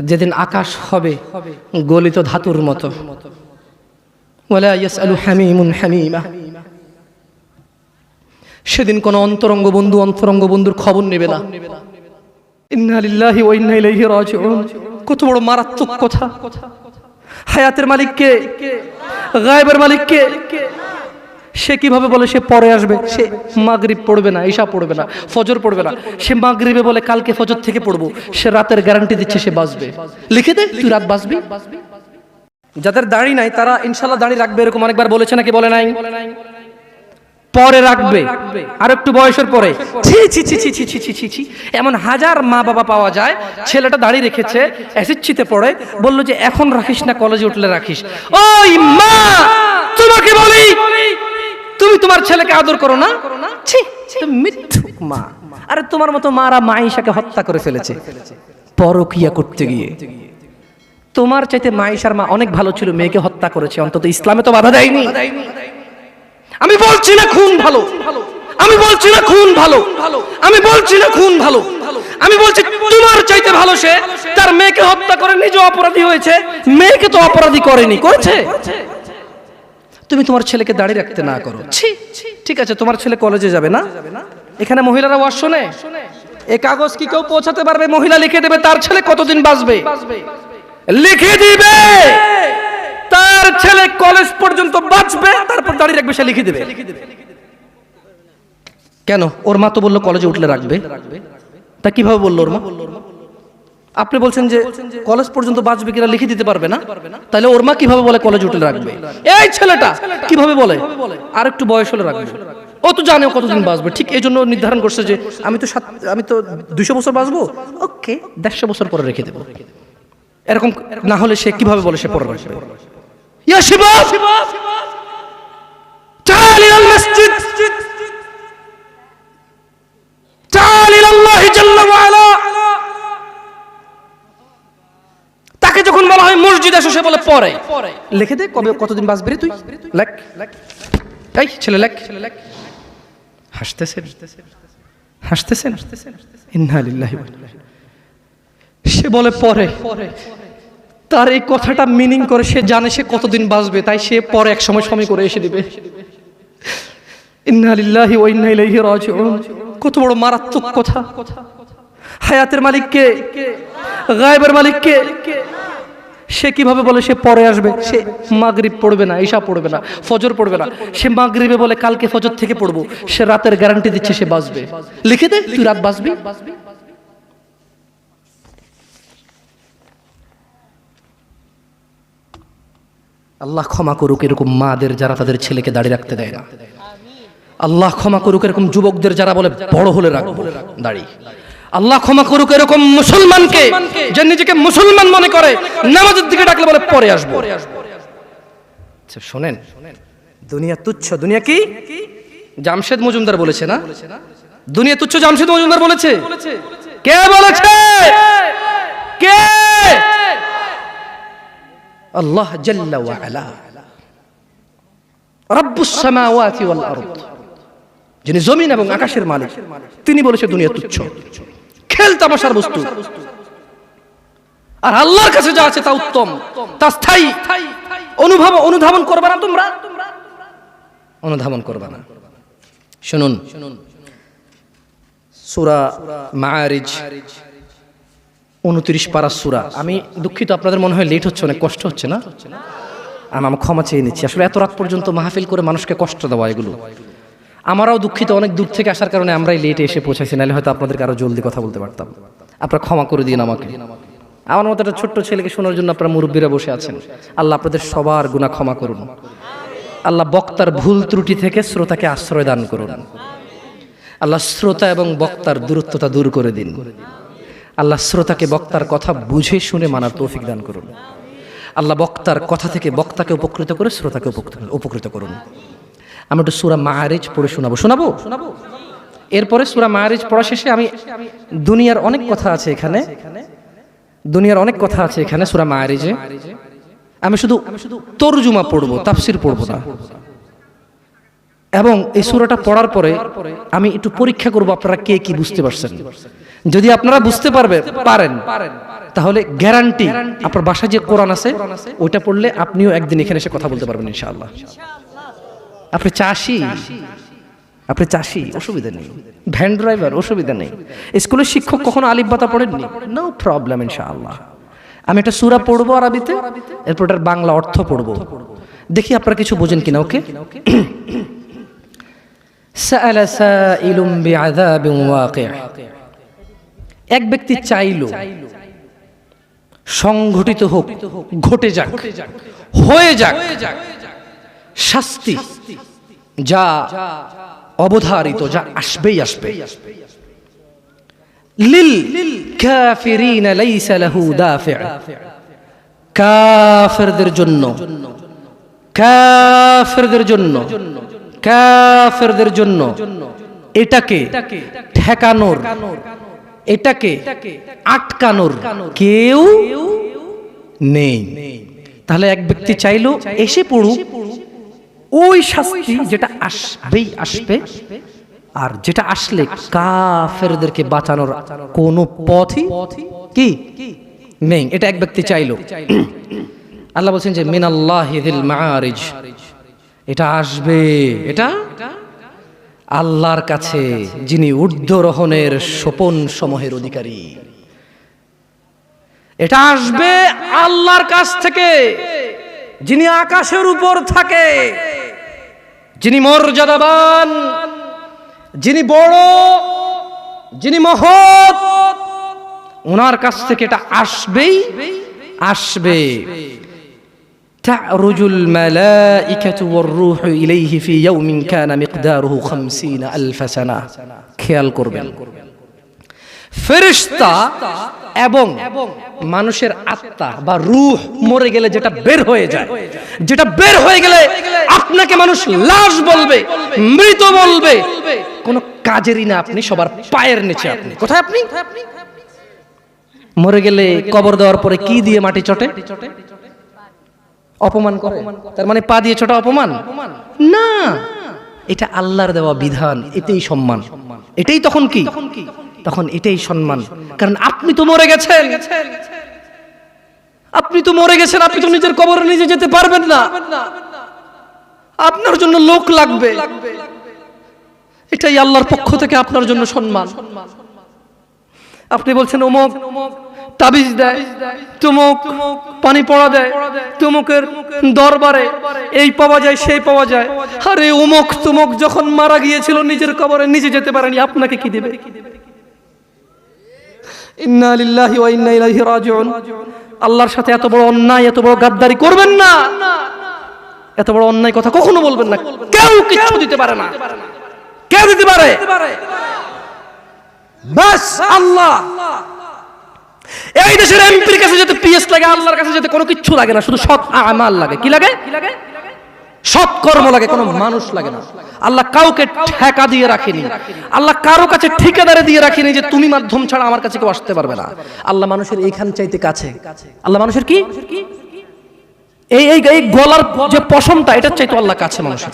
যেদিন আকাশ হবে গলিত ধাতুর মতো, ওয়ালা ইয়াসআলু হামিমুন হামিমা, সেদিন কোন অন্তরঙ্গ বন্ধুর খবর নেবে না। ইন্না লিল্লাহি ওয়া ইন্না ইলাইহি রাজিউন। কত বড় মারাত্মক কথা! হায়াতের মালিক কে? গায়েবের মালিক কে? সে কিভাবে বলে সে পরে আসবে? সে মাগরিব পড়বে না, ঈশা পড়বে না, ফজর পড়বে না। সে মাগরিবে বলে কালকে ফজর থেকে পড়বো। সে রাতের গ্যারান্টি দিচ্ছে সে বাঁচবে। লিখে দে তুই রাত বাঁচবি। যাদের দাড়ি নাই তারা ইনশাআল্লাহ দাড়ি রাখবে, এরকম অনেকবার বলেছে নাকি বলে নাই? পরে রাখবে, আর একটু বয়সের পরে। ছি ছি ছি ছি ছি ছি ছি ছি, এমন হাজার মা বাবা পাওয়া যায়, ছেলেটা দাড়ি রেখেছে, এসএসসিতে পড়ে, বললো যে এখন রাখিস না, কলেজে উঠলে রাখিস। ওই মা, তোমাকে বলি, তুমি তোমার ছেলেকে আদর করো না? ছি, মিথ্যুক মা। আরে তোমার মতো মারা মাইশাকে হত্যা করে ফেলেছে পরকিয়া করতে গিয়ে। তোমার চাইতে মাইশার মা অনেক ভালো ছিল, মেয়েকে হত্যা করেছে, অন্তত ইসলামে তো বাধা দেয়নি। আমি বলছি না খুন ভালো, আমি বলছি না খুন ভালো, আমি বলছি না খুন ভালো, আমি বলছি তোমার চাইতে ভালো সে তার মেয়েকে হত্যা করে নিজে অপরাধী হয়েছে, মেয়েকে তো অপরাধী করেনি, করেছে। তুমি তোমার ছেলেকে দাড়ি রাখতে না করো, ঠিক আছে, তোমার ছেলে কলেজে যাবে না, এখানে মহিলারা ওয়াজ শোনে, এই কাগজ কি কেউ পৌঁছাতে পারবে? মহিলা লিখে দেবে তার ছেলে কতদিন বাঁচবে, লিখে দিবে তার ছেলে কলেজ পর্যন্ত বাঁচবে, তারপর দাড়ি রাখবে, সে লিখে দেবে। কেন? ওর মা তো বললো কলেজে উঠলে রাখবে, তা কিভাবে বললো ওর মা? আপনি বলছেন যে কলেজ পর্যন্ত বাঁচবে কিনা লিখে দিতে পারবে না, তাহলে ওর মা কিভাবে বলে কলেজ উঠলে রাখবে? এই ছেলেটা কিভাবে বলে আর একটু বয়স হলে রাখবে? ও তো জানে ও কতদিন বাঁচবে, ঠিক এই জন্য নির্ধারণ করছে যে আমি তো 200 বছর বাঁচবো, ওকে 150 বছর পরে রেখে দেবো। এরকম না হলে সে কিভাবে বলে সে পরে রাখবে? ইয়া শিবাব, তাআল ইলাল মসজিদ, তাআল ইলাল্লাহ জাল্লা ওয়া আলা। তাকে যখন বলা হয় মসজিদ এসো, সে বলে পরে। লিখে দে কবে কতদিন বাঁচবি রে তুই, লেখ। এই ছেলে লেখ। হাসতেছেন, হাসতেছেন। ইন্না লিল্লাহি ওয়া ইন্না ইলাইহি। সে বলে পরে। তার এই কথাটা মিনিং করে সে জানে সে কতদিন বাঁচবে, তাই সে পরে এক সময় করে এসে দিবে। ইন্না লিল্লাহি ওয়া ইন্না ইলাইহি রাজিউন। কত বড় মারাত্মক কথা! হায়াতের মালিক কে? গায়েবের মালিক কে? সে কিভাবে বলে সে পরে আসবে? সে মাগরিব পড়বে না, ঈশা পড়বে না, ফজর পড়বে না। সে মাগরিবে বলে কালকে ফজর থেকে পড়বো। সে রাতের গ্যারান্টি দিচ্ছে সে বাঁচবে। লিখে দে তুই রাত বাঁচবি। আল্লাহ ক্ষমা করুক এরকম মাদের যারা তাদের ছেলেকে দাড়ি রাখতে দেয় না। আল্লাহ ক্ষমা করুক এরকম যুবকদের যারা বলে বড় হলে রাখবো দাড়ি। আল্লাহ ক্ষমা করুক এরকম মুসলমানকে যে নিজেকে মুসলমান মনে করে, নামাজের দিকে ডাকলে বলে পরে আসবো। শোনেন, দুনিয়া তুচ্ছ। দুনিয়া কি? জামশেদ মজুমদার বলেছে না, দুনিয়া তুচ্ছ। জামশেদ মজুমদার বলেছে। কে বলেছে? কে? আল্লাহ জাল্লা ওয়া আলা, রব্বুস সামাওয়াতি ওয়াল আরদ, যিনি জমিন এবং আকাশের মালিক, তিনি বলেছে দুনিয়া তুচ্ছ, খেল তামাশার বস্তু। আর আল্লাহর কাছে যা আছে তা উত্তম, তা স্থায়ী। অনুধাবন করবে না তোমরা, অনুধাবন করবে না। শুনুন, সূরা মাআরিজ 29 পারা সূরা। আমি দুঃখিত, আপনাদের মনে হয় লেট হচ্ছে, অনেক কষ্ট হচ্ছে না? আমি ক্ষমা চেয়ে নিচ্ছি। আসলে এত রাত পর্যন্ত মাহফিল করে মানুষকে কষ্ট দেওয়া, এগুলো আমারও দুঃখিত। অনেক দূর থেকে আসার কারণে আমরাই লেটে এসে পৌঁছাইছি, নাহলে হয়তো আপনাদেরকে আরো জলদি কথা বলতে পারতাম। আপনারা ক্ষমা করে দিন আমাকে। আমার মতো একটা ছোট্ট ছেলেকে শোনার জন্য আপনারা মুরব্বীরা বসে আছেন। আল্লাহ আপনাদের সবার গুনাহ ক্ষমা করুন। আল্লাহ বক্তার ভুল ত্রুটি থেকে শ্রোতাকে আশ্রয় দান করুন। আল্লাহ শ্রোতা এবং বক্তার দূরত্বতা দূর করে দিন। আল্লাহ শ্রোতাকে বক্তার কথা বুঝে শুনে মানার তৌফিক দান করুন। আল্লাহ বক্তার কথা থেকে বক্তাকে উপকৃত করে শ্রোতাকে উপকৃত করুন। আমি একটু সূরা মাআরিজ পড়ে শোনাবো। এরপরে সূরা মাআরিজ পড়া শেষে আমি দুনিয়ার অনেক কথা আছে এখানে সূরা মাআরিজে। আমি শুধু তরজুমা পড়বো, তাফসির পড়বো না। এবং এই সূরাটা পড়ার পরে আমি একটু পরীক্ষা করব আপনারা কে কি বুঝতে পারছেন। যদি আপনারা বুঝতে পারেন তাহলে গ্যারান্টি আপনার বাসায় যে কোরআন আছে ওইটা পড়লে আপনিও একদিন এখানে এসে কথা বলতে পারবেন ইনশাআল্লাহ। আপনি চাষি অসুবিধা নেই, ভ্যান ড্রাইভার অসুবিধা নেই, স্কুলের শিক্ষক কখনো আলিফ বাতা পড়েননি, নো প্রবলেম ইনশাআল্লাহ। আমি একটা সূরা পড়বো আরবিতে, এরপর এটার বাংলা অর্থ পড়বো, দেখি আপনারা কিছু বোঝেন কিনা। ওকে। সাআলা সাইলুম বিআযাবিন ওয়াকি', এক ব্যক্তি চাইল সংঘটিত হোক, ঘটে যাক, হয়ে যাক শাস্তি, যা অবধারিত, যা আসবেই আসবে। লিল কাফিরিনা লাইসা লাহু দাফি', কাফেরদের জন্য, কাফেরদের জন্য, কাফেরদের জন্য এটাকে ঠেকানোর, এটাকে আটকানোর কেউ নেই। তাহলে এক ব্যক্তি চাইলো এসে পড়ুক ওই শাস্তি যেটা আসবেই আসবে, আর যেটা আসলে কাফেরদেরকে বাঁচানোর কোনো পথই কি নেই, এটা এক ব্যক্তি চাইলো। আল্লাহ বলছেন যে মিনাল্লাহি যিল মাআরিজ, এটা আসবে, এটা আল্লাহর কাছে যিনি ঊর্ধ্বরোহণের সোপন সমূহের অধিকারী, এটা আসবে আল্লাহর কাছ থেকে যিনি আকাশের উপর থাকে, যিনি মর্যাদাবান, যিনি বড়, যিনি মহৎ, ওনার কাছ থেকে এটা আসবেই আসবে। তা'রুজুল মালাইকাতু ওয়ার রূহু ইলাইহি ফি ইয়াউমিন কানা মিকদারুহু ৫০,০০০ সানা। খেয়াল করবেন, ফেরেশতা এবং মানুষের আত্মা বা রূহ মরে গেলে যেটা বের হয়ে যায়, যেটা বের হয়ে গেলে আপনাকে মানুষ লাশ বলবে, মৃত বলবে, কোনো কাজেরই না আপনি, সবার পায়ের নিচে আপনি। কোথায় আপনি? মরে গেলে কবর দেওয়ার পরে কি দিয়ে মাটি চটে? অপমান করে, তার মানে পা দিয়ে ছোটা অপমান না, এটা আল্লাহর দেওয়া বিধান, এটাই সম্মান, এটাই তখন কি, তখন এটাই সম্মান। কারণ আপনি তো মরে গেছেন, আপনি তো মরে গেছেন, আপনি তো নিজের কবরে নিজে যেতে পারবেন না, আপনার জন্য লোক লাগবে, এটাই আল্লাহর পক্ষ থেকে আপনার জন্য সম্মান। আপনি বলছেন অমুক তাবিজ দেয়, তুমুক পানি পড়া দেয়, তুমুকের দরবারে এই পাওয়া যায় সেই পাওয়া যায়, আরে অমুক তুমুক যখন মারা গিয়েছিল নিজের কবরে নিজে যেতে পারেনি, আপনাকে কি দিবে? ইন্না লিল্লাহি ওয়া ইন্না ইলাইহি রাজিউন। আল্লাহর সাথে এত বড় অন্যায়, এত বড় গাদ্দারি করবেন না, এত বড় অন্যায় কথা কখনো বলবেন না। কেউ কিছু দিতে পারে না, কে দিতে পারে? বাস আল্লাহ। এই দেশের এমপির কাছে যেতে পিএস লাগে, আল্লাহর কাছে যেতে কোনো কিছু লাগে না, শুধু সৎ আমাল লাগে। কি লাগে? সৎ কর্ম লাগে, কোনো মানুষ লাগে না। আল্লাহ কাউকে ঠেকা দিয়ে রাখেনি, আল্লাহ কারো কাছে ঠিকাদারে দিয়ে রাখেনি যে তুমি মাধ্যম ছাড়া আমার কাছে কেউ আসতে পারবে না। আল্লাহ মানুষের এইখান চাইতে কাছে, আল্লাহ মানুষের কি এই এই এই গলার যে পশমটা, এটা চাইতো আল্লাহ কাছে মানুষের।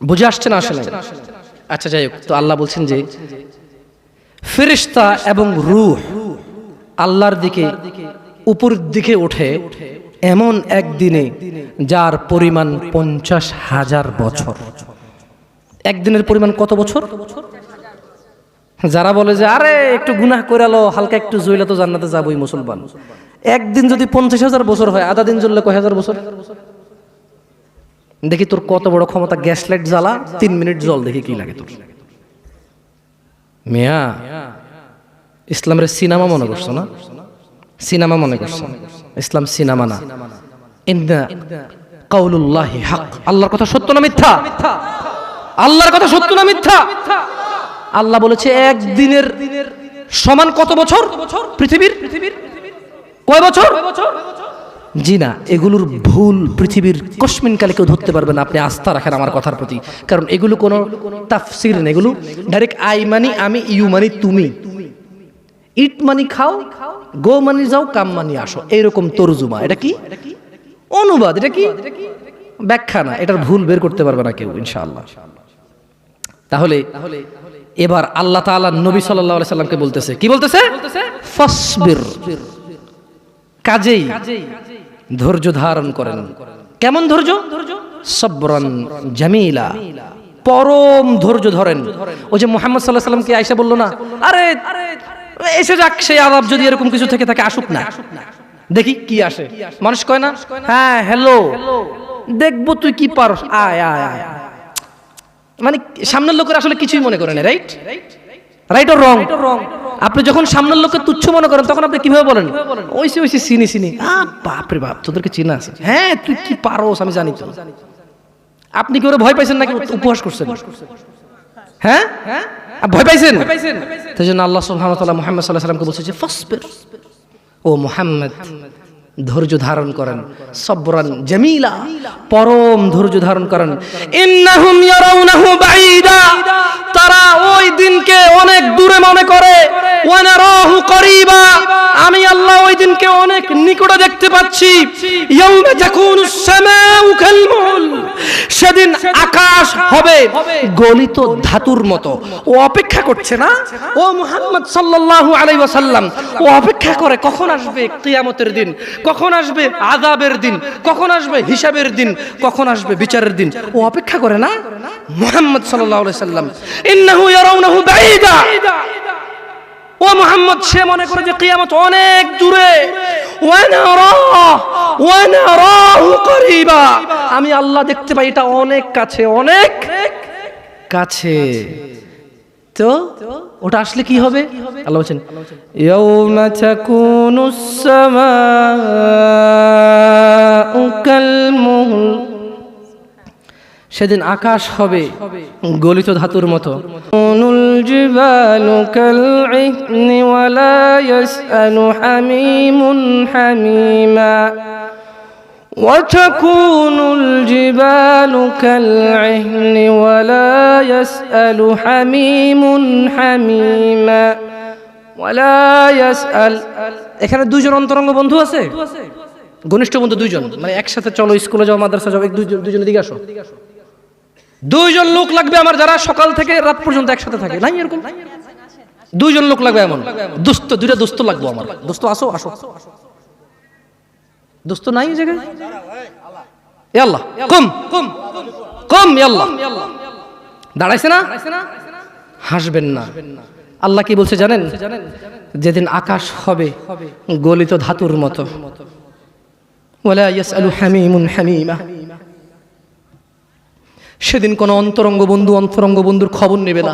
বুঝে আসছে না? আসলে আচ্ছা যাই হোক, তো আল্লাহ বলছেন যে ফেরেশতা এবং রূহ আল্লাহর দিকে উপর দিকে ওঠে এমন একদিনে যার পরিমাণ ৫০,০০০ বছর। একদিনের পরিমাণ কত বছর? যারা বলে যে আরে একটু গুনাহ করে লো, হালকা একটু জইলে তো জান্নাতে যাবই মুসলমান, একদিন যদি ৫০,০০০ বছর হয়, আধা দিন জ্বললে কয় হাজার বছর? দেখি তোর কত বড় ক্ষমতা, গ্যাস লাইট জ্বালা ৩ মিনিট জল, দেখি কি লাগে তোর। মিয়া ইসলামের সিনেমা মনে করছো না? সিনেমা মনে করছো? ইসলাম সিনেমা না। ইন্না কাউলুল্লাহি হক, আল্লাহর কথা সত্য না মিথ্যা? আল্লাহর কথা সত্য না মিথ্যা? আল্লাহ বলেছে একদিনের সমান কত বছর পৃথিবীর? কয় বছর? জি না, এগুলোর ভুল পৃথিবীর কসমিন কালে কেউ ধরতে পারবে না। আপনি আস্থা রাখেন আমার কথার প্রতি, কারণ এগুলো কোনো তাফসির নেই, এগুলো ডাইরেক্ট আই মানি আমি, ইউ মানি তুমি, ইট মানি খাও, গো মানি যাও, কাম মানি আসো, এইরকম তরজুমা। এটা কি অনুবাদ, এটা কি ব্যাখ্যা না, এটার ভুল বের করতে পারবে না কেউ ইনশাআল্লাহ। তাহলে এবার আল্লাহ তাআলা নবী সাল্লাল্লাহু আলাইহি সাল্লামকে বলতেছে, কি বলতেছে? ফাসবির, কাজেই ধৈর্য ধারণ করেন। কেমন ধৈর্য? সবরান জামিলা, পরম ধৈর্য ধরেন। ওই যে মুহাম্মদ সাল্লাল্লাহু আলাইহি ওয়াসাল্লামকে আয়েশা বলল না, আরে এসে যাক সেই আযাব, যদি এরকম কিছু থেকে থাকে আসুক না, দেখি কি আসে। মানুষ কয় না, হ্যাঁ হ্যালো দেখবো তুই কি পারস, আয় আয় আয়। মানে সামনের লোকের আসলে কিছুই মনে করে না, রাইট? Right or wrong? আপনি যখন সামনের লোককে তুচ্ছ মনে করেন তখন আপনি কিভাবে বলেন, ওইসে ওইসে চিনি চিনি, বাপ রে বাপ তোদেরকে চেনা আছে, হ্যাঁ তুই কি পারোস আমি জানি তো। আপনি কি ওরা ভয় পাইছেন নাকি উপহাস করছেন? হ্যাঁ ভয় পাইছেন? তাই জন্য আল্লাহ সুবহানাহু ওয়া তাআলা মুহাম্মদ সাল্লাল্লাহু আলাইহি ওয়াসাল্লামকে বলছে যে ফাসবির, ও মুহাম্মদ ধৈর্য ধারণ করেন, সবরান জামিলা, পরম ধৈর্য ধারণ করেন। ইন্নাহুম ইয়ারাউনাহু বাঈদা, তারা ওই দিনকে অনেক দূরে মনে করে, ওয়া নারাহু করিবা, আমি আল্লাহ ওই দিনকে অনেক নিকটে দেখতে পাচ্ছি। ইয়াউমা তাকুনুস সামাউ কালমুল, সেদিন আকাশ হবে গলিত ধাতুর মতো। ও অপেক্ষা করছে না, ও মুহাম্মদ সাল্লাল্লাহু আলাইহি ওয়াসাল্লাম, ও অপেক্ষা করে কখন আসবে কিয়ামতের দিন, কখন আসবে আযাবের দিন, কখন আসবে হিসাবের দিন, কখন আসবে বিচারের দিন। ও অপেক্ষা করে না মুহাম্মদ সাল্লাল্লাহু আলাইহি ওয়াসাল্লাম। ইন্নাহু ইয়ারাউনাহু বাঈদা, ও মুহাম্মদ সে মনে করে যে কিয়ামত অনেক দূরে। ওয়া নারাহু করিবা, আমি আল্লাহ দেখতে পাই এটা অনেক কাছে, অনেক কাছে। তো ওটা আসলে কি হবে? আল্লাহ বলেন ইয়াউমা তাকুনুস সামাউ কালমুল, সেদিন আকাশ হবে গলিত ধাতুর মতো। নুল জিবালু কালইহনি ওয়ালা ইয়াসআলু হামিমুন হামিমা, وتكون الجبال كالعهن ولا يسأل حميم حميما ولا يسأل। এখানে দুইজন অন্তরঙ্গ বন্ধু আছে, ঘনিষ্ঠ বন্ধু দুইজন, মানে একসাথে চলো স্কুলে যাও মাদ্রাসা যাও, দুইজন এদিকে আসো। দুইজন লোক লাগবে আমার যারা সকাল থেকে রাত পর্যন্ত একসাথে থাকে, নাই এরকম দুইজন লোক লাগবে এমন দোস্ত, দুইটা দোস্ত লাগবে আমার। দোস্ত আসো আসো, দোস্ত নাই এই জায়গায়? ইয়াল্লাহ কম কম কম, ইয়াল্লাহ দাঁড়াইছে না, হাসবেন না। আল্লাহ কি বলছে জানেন? যেদিন আকাশ হবে গলিত ধাতুর মতো, ওয়ালা ইয়াসআলু হামিমুন হামিমা, সেদিন কোন অন্তরঙ্গ বন্ধু অন্তরঙ্গ বন্ধুর খবর নেবে না।